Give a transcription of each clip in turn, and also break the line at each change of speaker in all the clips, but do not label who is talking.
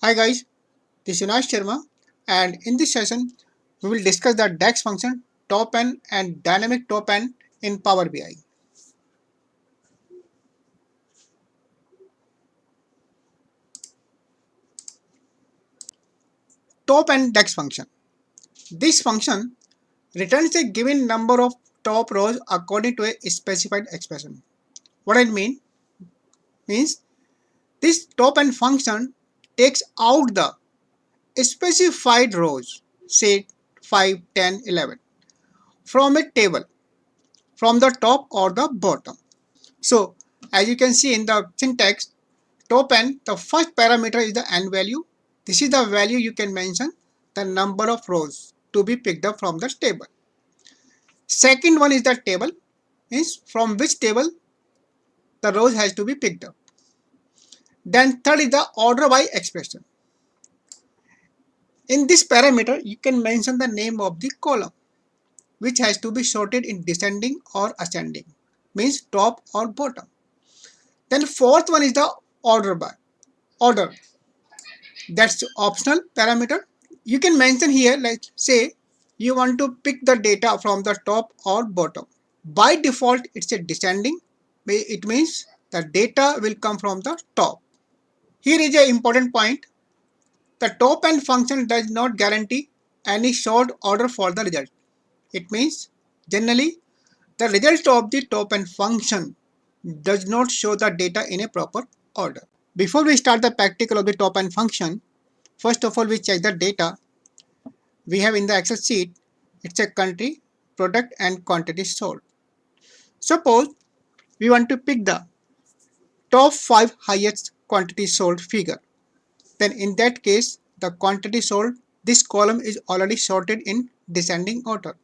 Hi guys, this is Yunash Sharma, and in this session we will discuss the DAX function top N and dynamic top N in Power BI. Top N DAX function. This function returns a given number of top rows according to a specified expression. What I means this top N function takes out the specified rows, say 5, 10, 11, from a table, from the top or the bottom. So as you can see in the syntax, top N, the first parameter is the N value. This is the value you can mention the number of rows to be picked up from the table. Second one is the table, means from which table the rows has to be picked up. Then third is the order by expression. In this parameter, you can mention the name of the column, which has to be sorted in descending or ascending, means top or bottom. Then fourth one is the order by order. That's optional parameter. You can mention here, like say you want to pick the data from the top or bottom. By default, it's a descending. It means the data will come from the top. Here is an important point. The top N function does not guarantee any short order for the result. It means generally the result of the top N function does not show the data in a proper order. Before we start the practical of the top N function, first of all we check the data we have in the Excel sheet. It's a country, product and quantity sold. Suppose we want to pick the top 5 highest quantity sold figure. Then in that case, the quantity sold, this column is already sorted in descending order.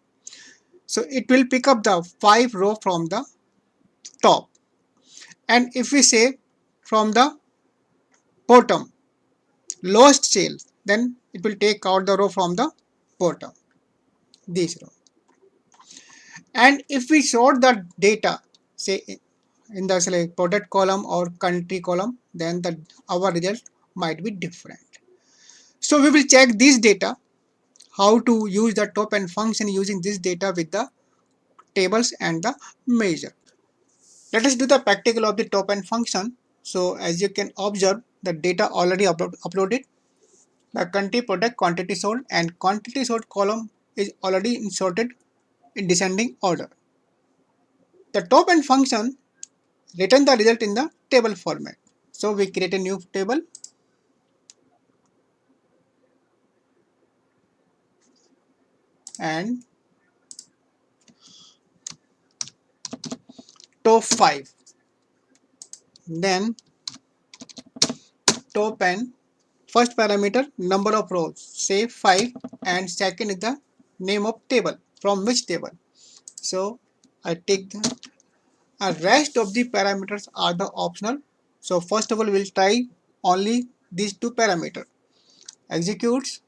So it will pick up the 5 row from the top. And if we say from the bottom, lowest sale, then it will take out the row from the bottom, this row. And if we sort the data, say in the select product column or country column, then our result might be different. So we will check this data, how to use the top N function using this data with the tables and the measure. Let us do the practical of the top N function. So as you can observe, the data already uploaded. The country, product, quantity sold and quantity sold column is already inserted in descending order. The top N function return the result in the table format. So we create a new table and top 5. Then top N, first parameter number of rows, say 5, and second is the name of table, from which table. So I take the rest of the parameters are the optional. So first of all we'll try only these two parameters. Executes.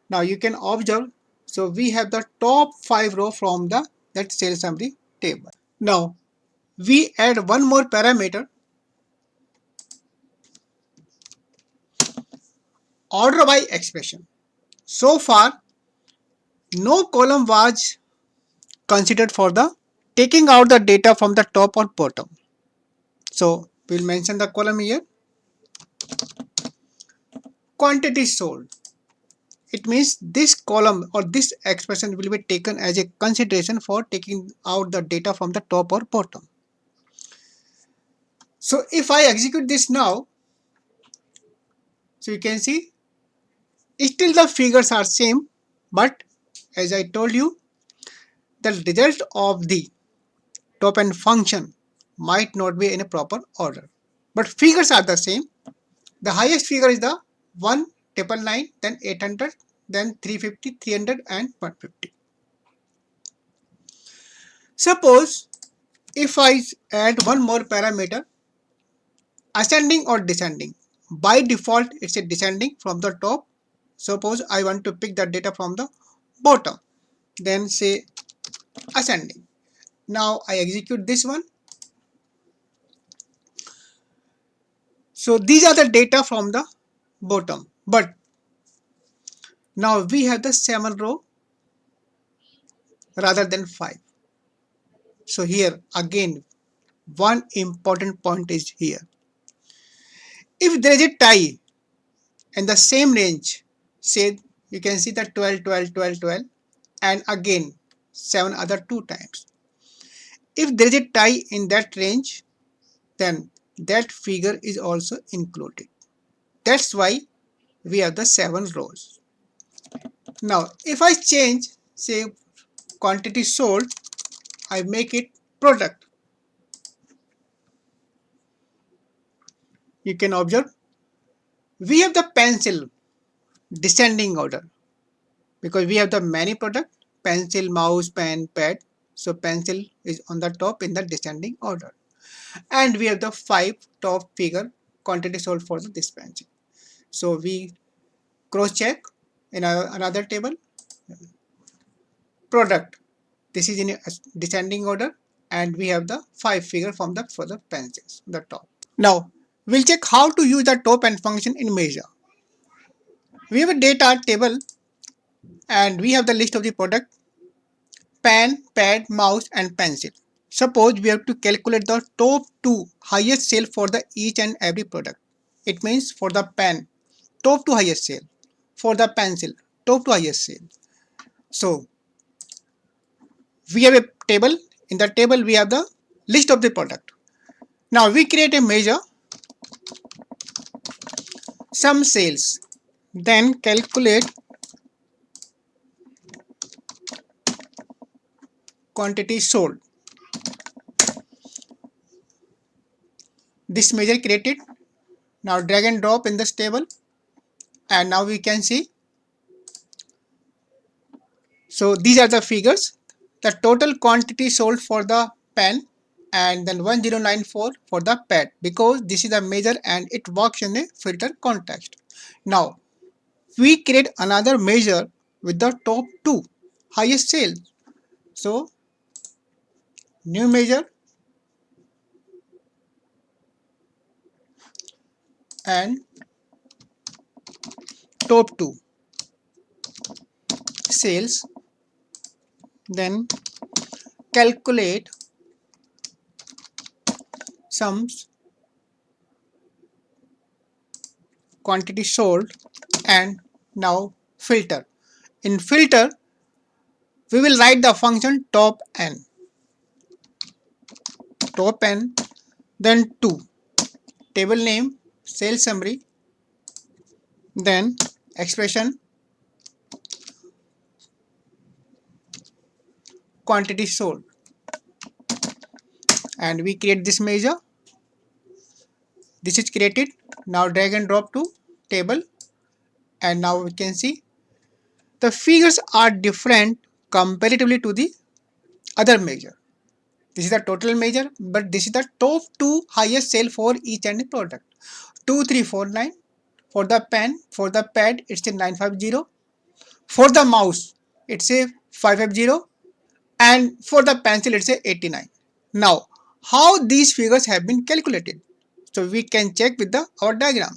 Now you can observe, so we have the top 5 row from the that sales summary table. Now we add one more parameter, order by expression. So far no column was considered for the taking out the data from the top or bottom. So we'll mention the column here, quantity sold. It means this column or this expression will be taken as a consideration for taking out the data from the top or bottom. So if I execute this now, so you can see still the figures are same, but as I told you, the result of the top N function might not be in a proper order, but figures are the same. The highest figure is the 1,999, then 800, then 350, 300 and 150. Suppose if I add one more parameter, ascending or descending. By default it's a descending from the top. Suppose I want to pick the data from the bottom, then say ascending. Now I execute this one. So these are the data from the bottom, but now we have the 7 row rather than 5. So here again one important point is here. If there is a tie in the same range, say you can see the 12, 12, 12, 12, and again 7 other 2 times. If there is a tie in that range, then that figure is also included. That's why we have the 7 rows. Now if I change, say, quantity sold, I make it product. You can observe we have the pencil descending order because we have the many product, pencil, mouse, pen, pad. So pencil is on the top in the descending order, and we have the 5 top figure quantity sold for this pencil. So we cross check in another table, product, this is in a descending order, and we have the 5 figure from the for the pencils the top. Now we'll check how to use the top and function in measure. We have a data table and we have the list of the product, pen, pad, mouse and pencil. Suppose we have to calculate the top 2 highest sale for the each and every product. It means for the pen, top 2 highest sale, for the pencil, top 2 highest sale. So we have a table. In the table we have the list of the product. Now we create a measure, sum sales, then calculate quantity sold. This measure created. Now drag and drop in this table, and now we can see. So these are the figures. The total quantity sold for the pen, and then 1094 for the pad, because this is a measure and it works in a filter context. Now we create another measure with the top 2 highest sales. So new measure and top 2 sales, then calculate sums quantity sold, and now filter. In filter we will write the function top n, then 2, table name, sales summary, then expression quantity sold, and we create this measure. This is created. Now drag and drop to table, and now we can see the figures are different comparatively to the other measure. This is the total measure, but this is the top 2 highest sale for each and product. 2349 for the pen, for the pad it's a 950, for the mouse it's a 550, and for the pencil it's a 89. Now how these figures have been calculated? So we can check with our diagram.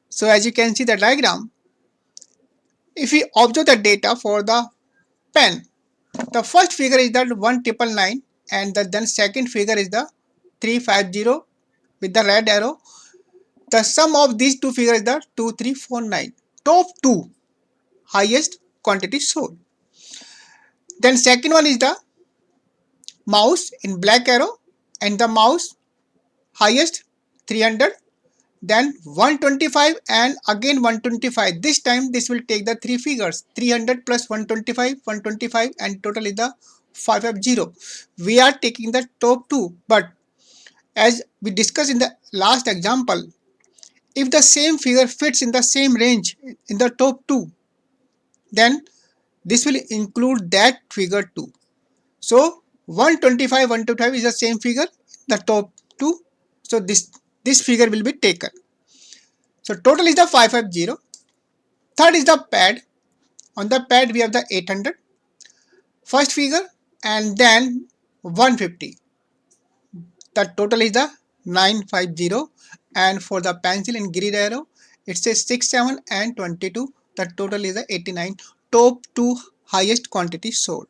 So as you can see the diagram, if we observe the data for the pen, the first figure is the 1999, and then second figure is the 350 with the red arrow. The sum of these two figures is the 2349. Top 2 highest quantity sold. Then second one is the mouse in black arrow, and the mouse highest 300, then 125 and again 125. This time this will take the 3 figures, 300 plus 125 and total is the 550. We are taking the top 2, but as we discussed in the last example, if the same figure fits in the same range in the top 2, then this will include that figure too. So 125 is the same figure, the top 2. So this figure will be taken. So total is the 550. Third is the pad. On the pad we have the 800. First figure, and then 150. The total is the 950, and for the pencil in grid arrow it says 67 and 22. The total is the 89. Top two highest quantity sold.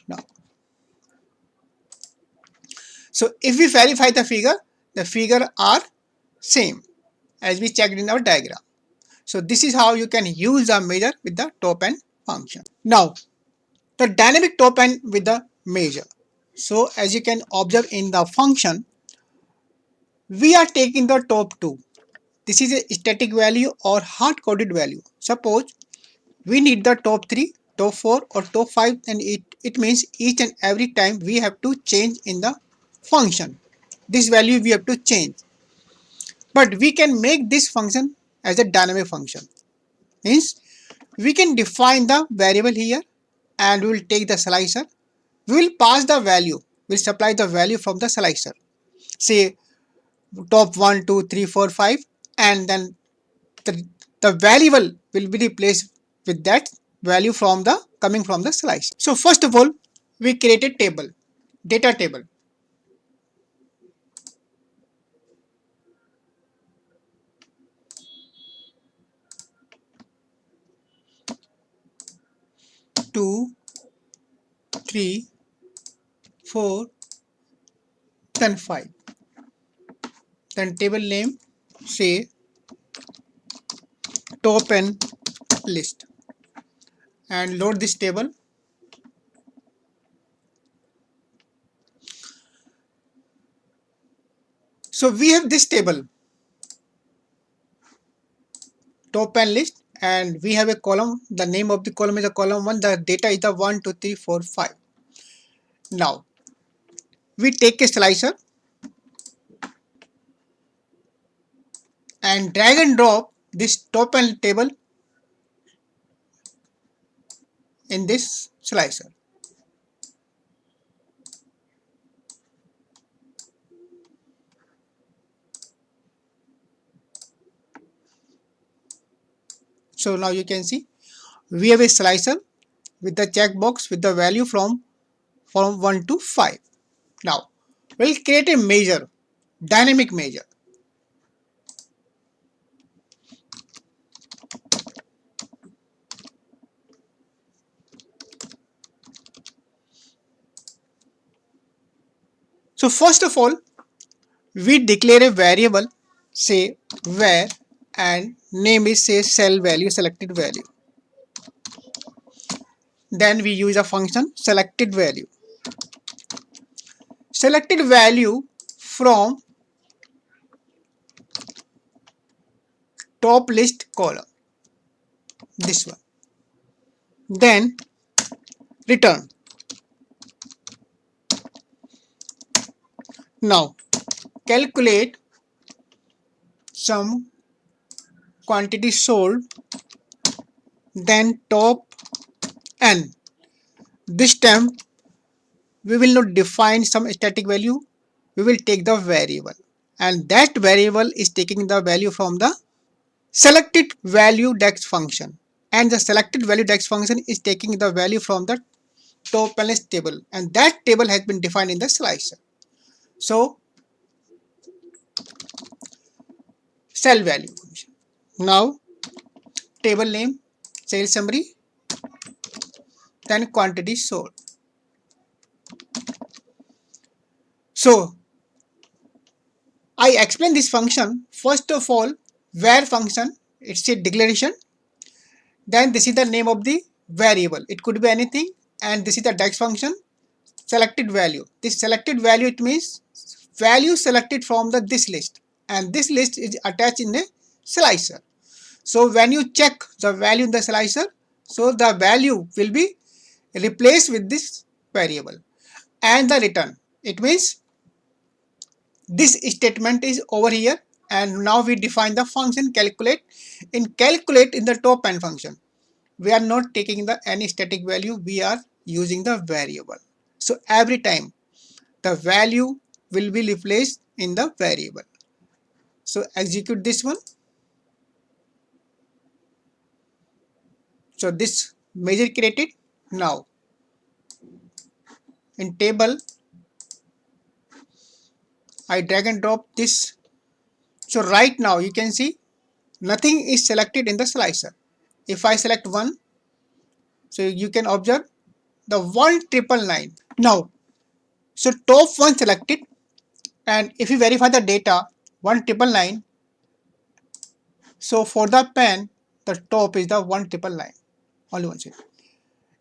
Now, so if we verify the figure are same as we checked in our diagram. So this is how you can use the measure with the top n function. Now the dynamic top n with the measure. So as you can observe in the function, we are taking the top 2. This is a static value or hard-coded value. Suppose we need the top 3, top 4 or top 5, and it means each and every time we have to change in the function. This value we have to change. But we can make this function as a dynamic function. Means we can define the variable here and we will take the slicer. We will pass the value. We will supply the value from the slicer. Say top 1, 2, 3, 4, 5, and then the variable will be replaced with that value from the coming from the slice. So first of all, we create a table, data table. Two, three, four, then five. Then table name say top n list and load this table. So we have this table top n list and we have a column. The name of the column is a column 1. The data is the 1, 2, 3, 4, 5. Now we take a slicer and drag and drop this top n table in this slicer. So now you can see we have a slicer with the checkbox with the value from 1 to 5. Now we'll create a measure, dynamic measure. So first of all, we declare a variable, say var, and name is say cell value, selected value. Then we use a function selected value. Selected value from top list column, this one. Then return. Now calculate some quantity sold, then top n. This time we will not define some static value, we will take the variable, and that variable is taking the value from the selected value dex function, and the selected value dex function is taking the value from the top list table, and that table has been defined in the slicer. So cell value function. Now table name, sales summary, then quantity sold. So I explain this function. First of all, var function, it's a declaration. Then this is the name of the variable. It could be anything. And this is the dex function, selected value. This selected value, it means value selected from this list. And this list is attached in a slicer. So when you check the value in the slicer, so the value will be replaced with this variable. And the return, it means this statement is over here, and now we define the function calculate. In calculate in the top n function, we are not taking the any static value, we are using the variable. So every time the value will be replaced in the variable. So execute this one. So this measure created. Now in table I drag and drop this. So right now you can see nothing is selected in the slicer. If I select 1, so you can observe the 1999. Now, so top 1 selected, and if you verify the data 1999, so for the pen the top is the 1999, only one second.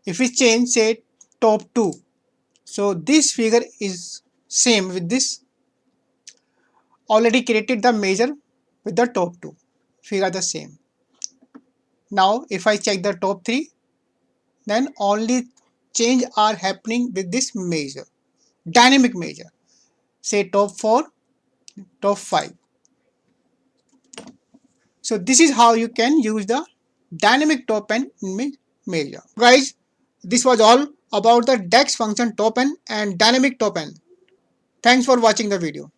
If we change say top 2, so this figure is same with this, already created the measure with the top 2, figure the same. Now if I check the top 3, then only change are happening with this measure, dynamic measure, say top 4, top 5. So this is how you can use the dynamic top end in measure. Guys, this was all about the DEX function top end and dynamic top end. Thanks for watching the video.